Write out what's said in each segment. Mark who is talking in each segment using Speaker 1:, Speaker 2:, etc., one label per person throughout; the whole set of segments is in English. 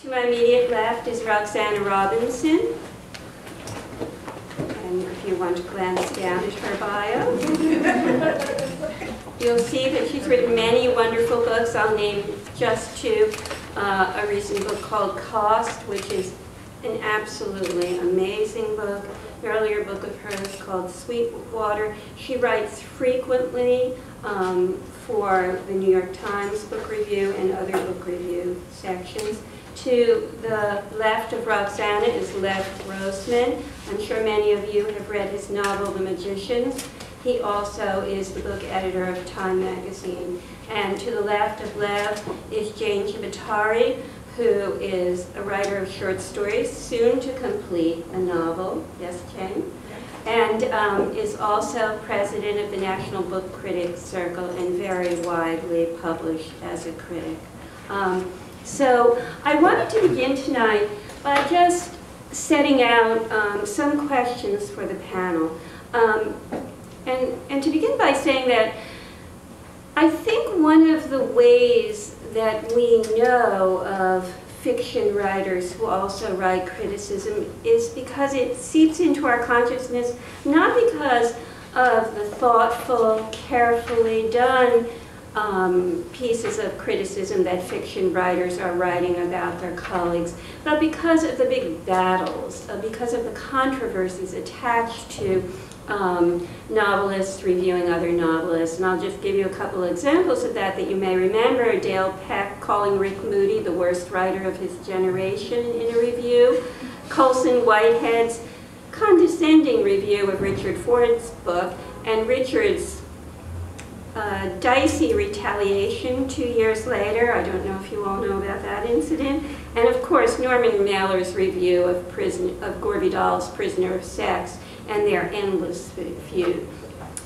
Speaker 1: To my immediate left is Roxana Robinson. And if you want to glance down at her bio, you'll see that she's written many wonderful books. I'll name just two. A recent book called Cost, which is an absolutely amazing book. An earlier book of hers called Sweetwater. She writes frequently for the New York Times book review and other book review sections. To the left of Roxana is Lev Grossman. I'm sure many of you have read his novel, The Magicians. He also is the book editor of Time magazine. And to the left of Lev is Jane Chibatari, who is a writer of short stories, soon to complete a novel. Yes, Jane? And is also president of the National Book Critics Circle and very widely published as a critic. So I wanted to begin tonight by just setting out some questions for the panel. And to begin by saying that I think one of the ways that we know of fiction writers who also write criticism is because it seeps into our consciousness, not because of the thoughtful, carefully done pieces of criticism that fiction writers are writing about their colleagues, but because of the big battles, because of the controversies attached to novelists reviewing other novelists. And I'll just give you a couple of examples of that you may remember. Dale Peck calling Rick Moody the worst writer of his generation in a review. Colson Whitehead's condescending review of Richard Ford's book, and Richard's dicey retaliation 2 years later. I don't know if you all know about that incident. And of course, Norman Mailer's review of Gore Vidal's Prisoner of Sex and their endless feud.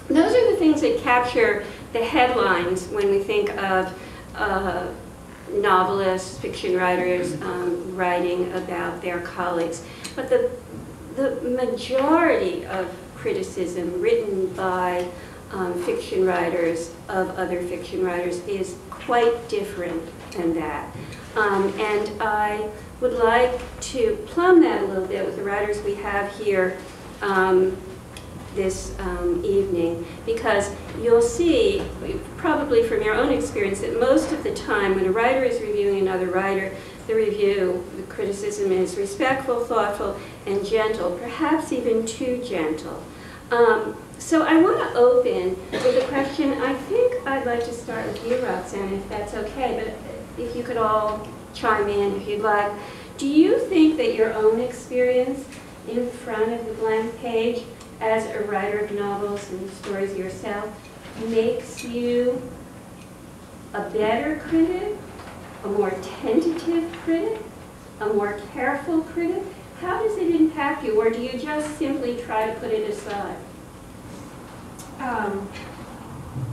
Speaker 1: Those are the things that capture the headlines when we think of novelists, fiction writers writing about their colleagues. But the majority of criticism written by fiction writers of other fiction writers is quite different than that. And I would like to plumb that a little bit with the writers we have here this evening, because you'll see, probably from your own experience, that most of the time when a writer is reviewing another writer, the criticism is respectful, thoughtful, and gentle, perhaps even too gentle. So I want to open with a question. I think I'd like to start with you, Roxana, if that's okay, but if you could all chime in if you'd like. Do you think that your own experience in front of the blank page as a writer of novels and stories yourself makes you a better critic, a more tentative critic, a more careful critic? How does it impact you, or do you just simply try to put it aside?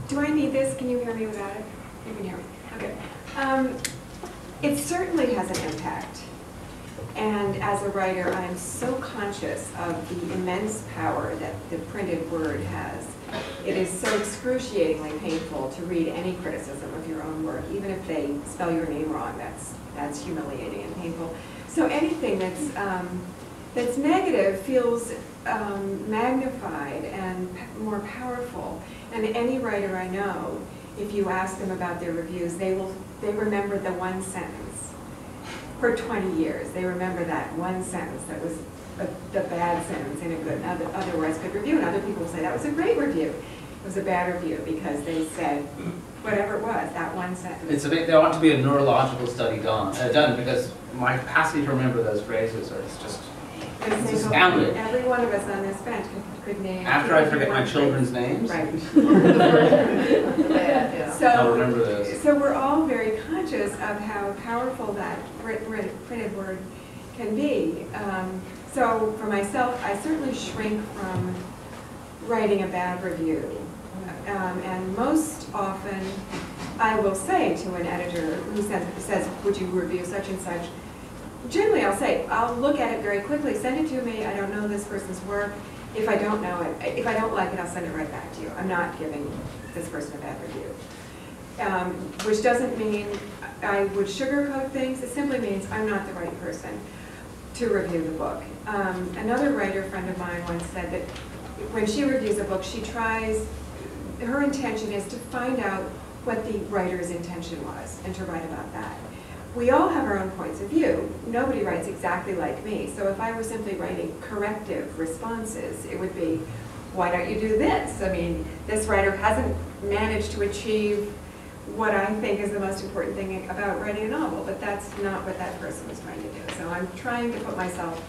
Speaker 2: Do I need this? Can you hear me without it? You can hear me. Okay. It certainly has an impact. And as a writer, I'm so conscious of the immense power that the printed word has. It is so excruciatingly painful to read any criticism of your own work, even if they spell your name wrong. That's humiliating and painful. So anything that's negative feels magnified and more powerful. And any writer I know, if you ask them about their reviews, they remember the one sentence for 20 years. They remember that one sentence that was the bad sentence in a good, otherwise good review. And other people will say, that was a great review. It was a bad review because they said, whatever it was, that one sentence.
Speaker 3: There ought to be a neurological study done because my capacity to remember those phrases is just astounding.
Speaker 2: Every one of us on this bench could name.
Speaker 3: After I forget my children's names,
Speaker 2: right.
Speaker 3: I'll remember those.
Speaker 2: So we're all very conscious of how powerful that printed word can be. So for myself, I certainly shrink from writing a bad review. And most often, I will say to an editor who says, would you review such and such? Generally, I'll say, I'll look at it very quickly, send it to me. I don't know this person's work. If I don't know it, if I don't like it, I'll send it right back to you. I'm not giving this person a bad review. which doesn't mean I would sugarcoat things. It simply means I'm not the right person to review the book. Another writer friend of mine once said that when she reviews a book, she tries, her intention is to find out what the writer's intention was and to write about that. We all have our own points of view. Nobody writes exactly like me. So if I were simply writing corrective responses, it would be, why don't you do this? I mean, this writer hasn't managed to achieve what I think is the most important thing about writing a novel, but that's not what that person was trying to do. So I'm trying to put myself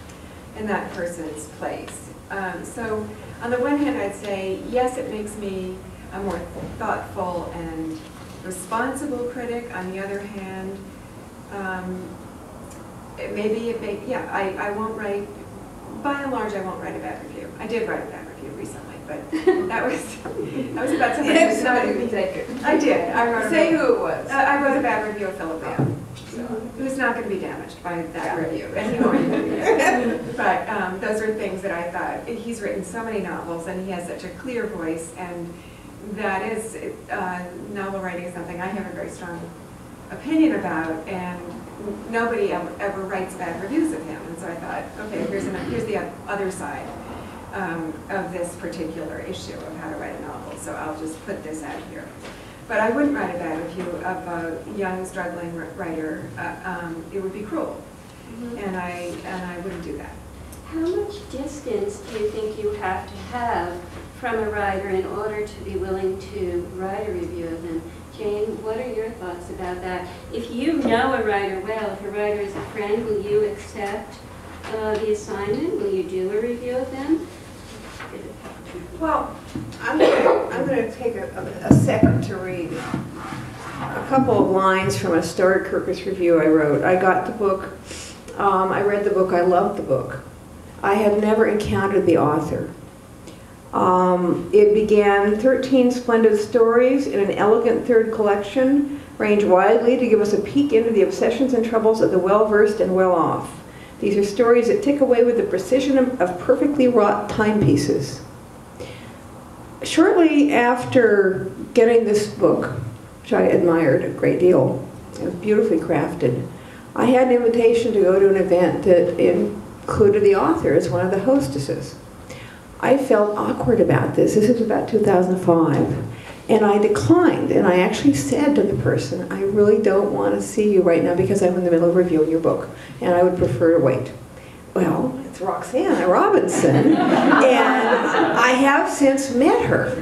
Speaker 2: in that person's place. So on the one hand, I'd say, yes, it makes me a more thoughtful and responsible critic. On the other hand, I won't write, by and large, I won't write a bad review. I did write a bad review recently, but that was about something that's not even taken. I did. I wrote
Speaker 4: Say who it was.
Speaker 2: I wrote a bad review of Philip Lamb, who's not going to be damaged by that review, and he won't even be. But those are things that I thought, he's written so many novels, and he has such a clear voice, and that is, novel writing is something I have a very strong opinion about, and nobody ever writes bad reviews of him. And so I thought, okay, here's the other side of this particular issue of how to write a novel. So I'll just put this out here. But I wouldn't write a bad review of a young, struggling writer. It would be cruel, and I wouldn't do that.
Speaker 1: How much distance do you think you have to have from a writer in order to be willing to write a review of them? Jane, what are your thoughts about that? If you know a writer well, if a writer is a friend, will you accept the assignment? Will you do a review of them?
Speaker 4: Well, I'm going to take a second to read a couple of lines from a Starry Kirkus review I wrote. I got the book, I read the book, I loved the book. I had never encountered the author. It began 13 splendid stories in an elegant third collection, range widely to give us a peek into the obsessions and troubles of the well-versed and well-off. These are stories that tick away with the precision of perfectly wrought timepieces. Shortly after getting this book, which I admired a great deal, it was beautifully crafted, I had an invitation to go to an event that included the author as one of the hostesses. I felt awkward about this. This was about 2005. And I declined, and I actually said to the person, I really don't want to see you right now because I'm in the middle of reviewing your book, and I would prefer to wait. Well, it's Roxanna Robinson, and I have since met her.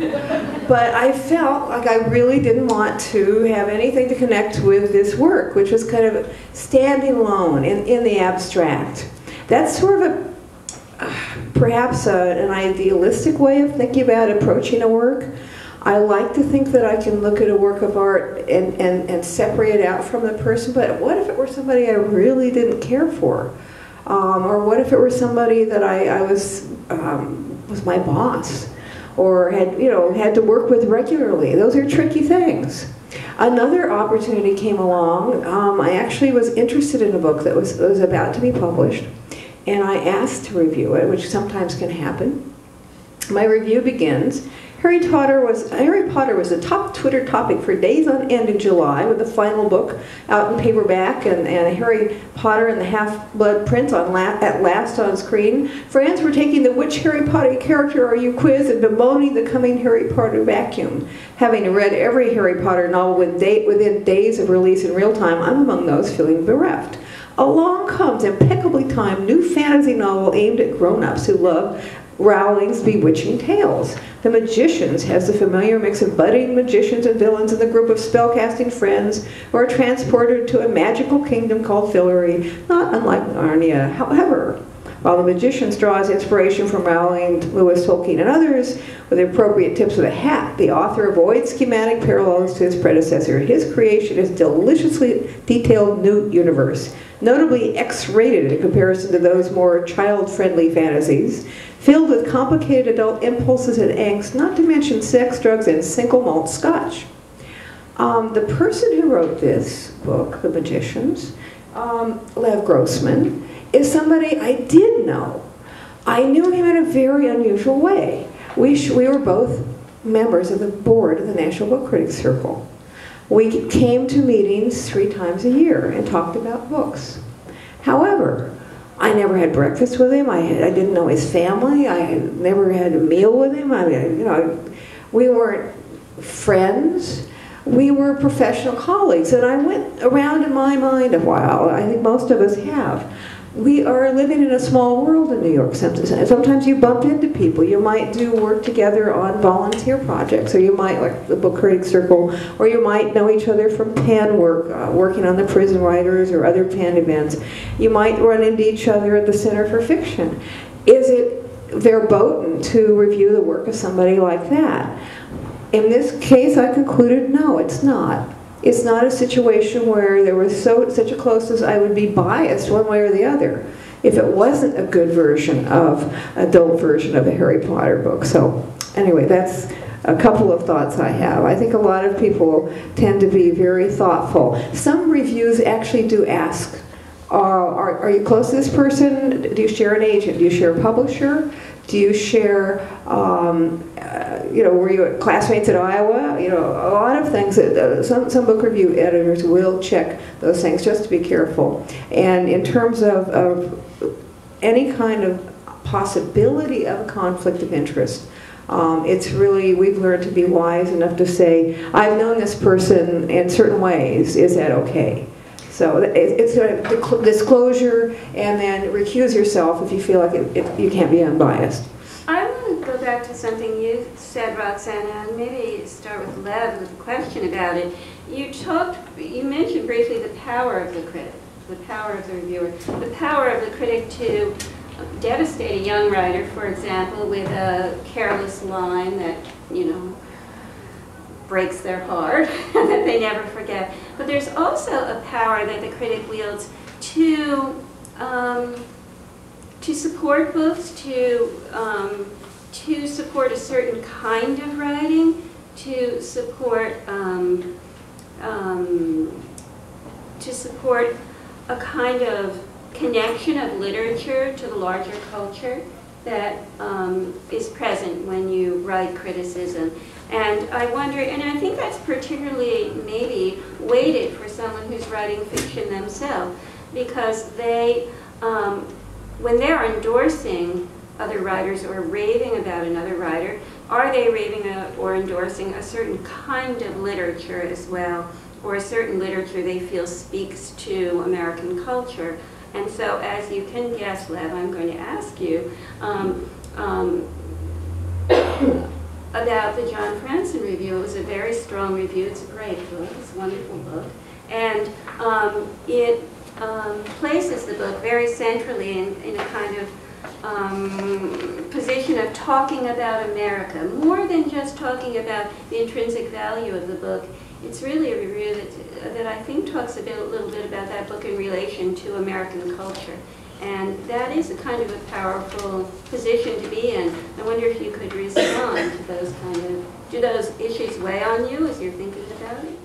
Speaker 4: But I felt like I really didn't want to have anything to connect with this work, which was kind of standing alone in the abstract. That's sort of perhaps an idealistic way of thinking about approaching a work. I like to think that I can look at a work of art and separate it out from the person, but what if it were somebody I really didn't care for? Or what if it were somebody that I was my boss, or had to work with regularly? Those are tricky things. Another opportunity came along. I actually was interested in a book that was about to be published, and I asked to review it, which sometimes can happen. My review begins. Harry Potter was the top Twitter topic for days on end in July, with the final book out in paperback and Harry Potter and the Half-Blood Prince at last on screen. Fans were taking the "Which Harry Potter character are you?" quiz and bemoaning the coming Harry Potter vacuum. Having read every Harry Potter novel within days of release in real time, I'm among those feeling bereft. Along comes impeccably timed new fantasy novel aimed at grown-ups who love Rowling's bewitching tales. The Magicians has the familiar mix of budding magicians and villains in the group of spellcasting friends who are transported to a magical kingdom called Fillory, not unlike Narnia. However, while the Magicians draws inspiration from Rowling, Lewis, Tolkien, and others with appropriate tips of the hat, the author avoids schematic parallels to his predecessor. His creation is a deliciously detailed new universe, notably X-rated in comparison to those more child-friendly fantasies, filled with complicated adult impulses and angst, not to mention sex, drugs, and single malt scotch. The person who wrote this book, The Magicians, Lev Grossman, is somebody I did know. I knew him in a very unusual way. We were both members of the board of the National Book Critics Circle. We came to meetings 3 times a year and talked about books. However, I never had breakfast with him. I didn't know his family. I had never had a meal with him. I mean, you know, we weren't friends. We were professional colleagues. And I went around in my mind a while. I think most of us have. We are living in a small world in New York. Sometimes you bump into people. You might do work together on volunteer projects, or you might, like the Book Critic Circle, or you might know each other from PEN work, working on the prison writers or other PEN events. You might run into each other at the Center for Fiction. Is it verboten to review the work of somebody like that? In this case, I concluded, no, it's not. It's not a situation where there was such a closeness I would be biased one way or the other if it wasn't a good version of, adult version of a Harry Potter book. So anyway, that's a couple of thoughts I have. I think a lot of people tend to be very thoughtful. Some reviews actually do ask, are you close to this person? Do you share an agent? Do you share a publisher? Do you share, you know, were you classmates at Iowa? You know, a lot of things that some book review editors will check those things just to be careful. And in terms of any kind of possibility of a conflict of interest, it's really, we've learned to be wise enough to say, I've known this person in certain ways, is that okay? So it's a disclosure, and then recuse yourself if you feel like you can't be unbiased.
Speaker 1: I want to go back to something you said, Roxana, and maybe start with Lev with a question about it. You mentioned briefly the power of the critic, the power of the reviewer, the power of the critic to devastate a young writer, for example, with a careless line that, you know, breaks their heart that they never forget. But there's also a power that the critic wields to support books, to support a certain kind of writing, to support a kind of connection of literature to the larger culture that is present when you write criticism. And I wonder, and I think that's particularly maybe weighted for someone who's writing fiction themselves, because they, when they're endorsing other writers or raving about another writer, are they raving or endorsing a certain kind of literature as well, or a certain literature they feel speaks to American culture? And so, as you can guess, Lev, I'm going to ask you about the John Franzen review. It was a very strong review. It's a great book. It's a wonderful book. And it places the book very centrally in a kind of position of talking about America, more than just talking about the intrinsic value of the book. It's really a review that I think talks a little bit about that book in relation to American culture. And that is a kind of a powerful position to be in. I wonder if you could respond to those kind of, do those issues weigh on you as you're thinking about it?